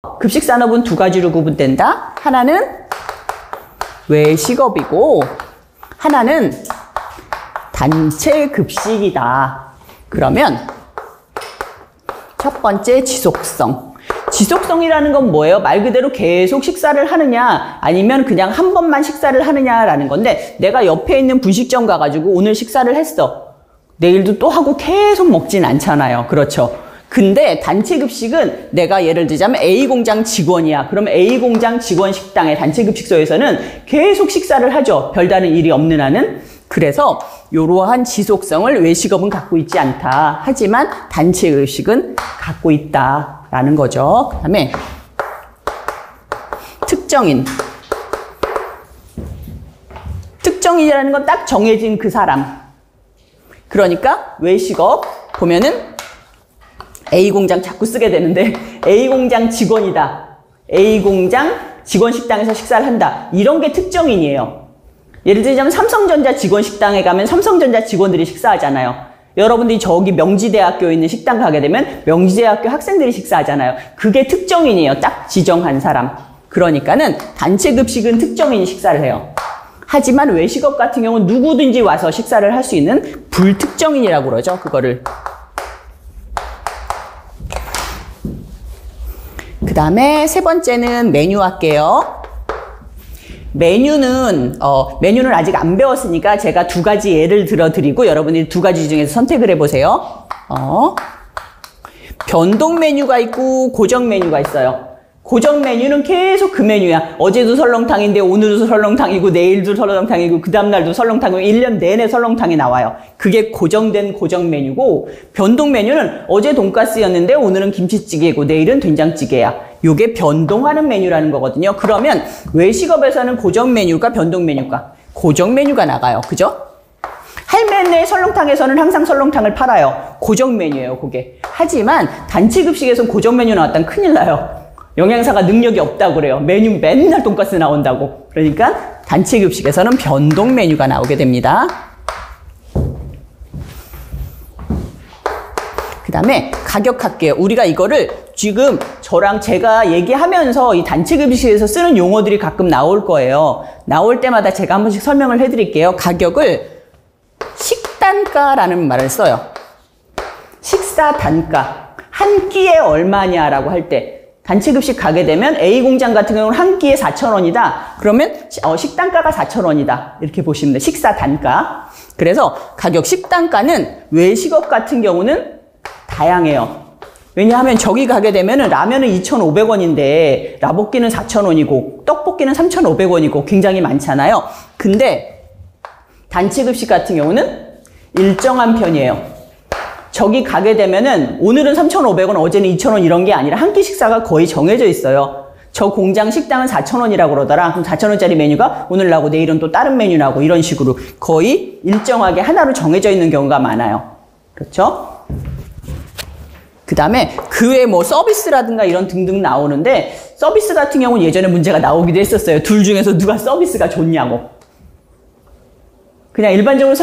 급식산업은 두 가지로 구분된다. 하나는 외식업이고 하나는 단체 급식이다. 그러면 첫 번째 지속성. 지속성이라는 건 뭐예요? 말 그대로 계속 식사를 하느냐 아니면 그냥 한 번만 식사를 하느냐라는 건데, 내가 옆에 있는 분식점 가가지고 오늘 식사를 했어. 내일도 또 하고 계속 먹진 않잖아요. 그렇죠? 근데 단체 급식은 내가 예를 들자면 A공장 직원이야. 그럼 A공장 직원 식당의 단체 급식소에서는 계속 식사를 하죠. 별다른 일이 없는 한은. 그래서 이러한 지속성을 외식업은 갖고 있지 않다. 하지만 단체 급식은 갖고 있다라는 거죠. 그 다음에 특정인. 특정인이라는 건 딱 정해진 그 사람. 그러니까 외식업 보면은 A공장 자꾸 쓰게 되는데 A공장 직원이다. A공장 직원 식당에서 식사를 한다. 이런 게 특정인이에요. 예를 들자면 삼성전자 직원 식당에 가면 삼성전자 직원들이 식사하잖아요. 여러분들이 저기 명지대학교에 있는 식당 가게 되면 명지대학교 학생들이 식사하잖아요. 그게 특정인이에요. 딱 지정한 사람. 그러니까는 단체 급식은 특정인이 식사를 해요. 하지만 외식업 같은 경우는 누구든지 와서 식사를 할 수 있는 불특정인이라고 그러죠. 그거를. 그 다음에 세 번째는 메뉴 할게요. 메뉴는 아직 안 배웠으니까 제가 두 가지 예를 들어드리고 여러분들이 두 가지 중에서 선택을 해보세요. 변동 메뉴가 있고 고정 메뉴가 있어요. 고정 메뉴는 계속 그 메뉴야. 어제도 설렁탕인데 오늘도 설렁탕이고 내일도 설렁탕이고 그 다음날도 설렁탕이고 1년 내내 설렁탕이 나와요. 그게 고정된 고정 메뉴고, 변동 메뉴는 어제 돈가스였는데 오늘은 김치찌개고 내일은 된장찌개야. 요게 변동하는 메뉴라는 거거든요. 그러면 외식업에서는 고정 메뉴가 변동 메뉴가 고정 메뉴가 나가요. 그죠? 할매네 설렁탕에서는 항상 설렁탕을 팔아요. 고정 메뉴예요, 그게. 하지만 단체 급식에서는 고정 메뉴 나왔다면 큰일 나요. 영양사가 능력이 없다고 그래요. 메뉴 맨날 돈가스 나온다고. 그러니까 단체 급식에서는 변동 메뉴가 나오게 됩니다. 그 다음에 가격 할게요. 우리가 이거를 지금 저랑 제가 얘기하면서 이 단체 급식에서 쓰는 용어들이 가끔 나올 거예요. 나올 때마다 제가 한 번씩 설명을 해드릴게요. 가격을 식단가라는 말을 써요. 식사 단가. 한 끼에 얼마냐라고 할 때, 단체 급식 가게 되면 A공장 같은 경우는 한 끼에 4,000원이다. 그러면 식단가가 4,000원이다. 이렇게 보시면 돼요. 식사 단가. 그래서 가격 식단가는 외식업 같은 경우는 다양해요. 왜냐하면 저기 가게 되면은 라면은 2,500원인데 라볶이는 4,000원이고 떡볶이는 3,500원이고 굉장히 많잖아요. 근데 단체 급식 같은 경우는 일정한 편이에요. 저기 가게 되면은 오늘은 3,500원, 어제는 2,000원 이런 게 아니라 한 끼 식사가 거의 정해져 있어요. 저 공장 식당은 4,000원이라고 그러더라. 그럼 4,000원짜리 메뉴가 오늘 나오고 내일은 또 다른 메뉴 나오고 이런 식으로 거의 일정하게 하나로 정해져 있는 경우가 많아요. 그렇죠? 그 다음에 그 외에 뭐 서비스라든가 이런 등등 나오는데, 서비스 같은 경우는 예전에 문제가 나오기도 했었어요. 둘 중에서 누가 서비스가 좋냐고. 그냥 일반적으로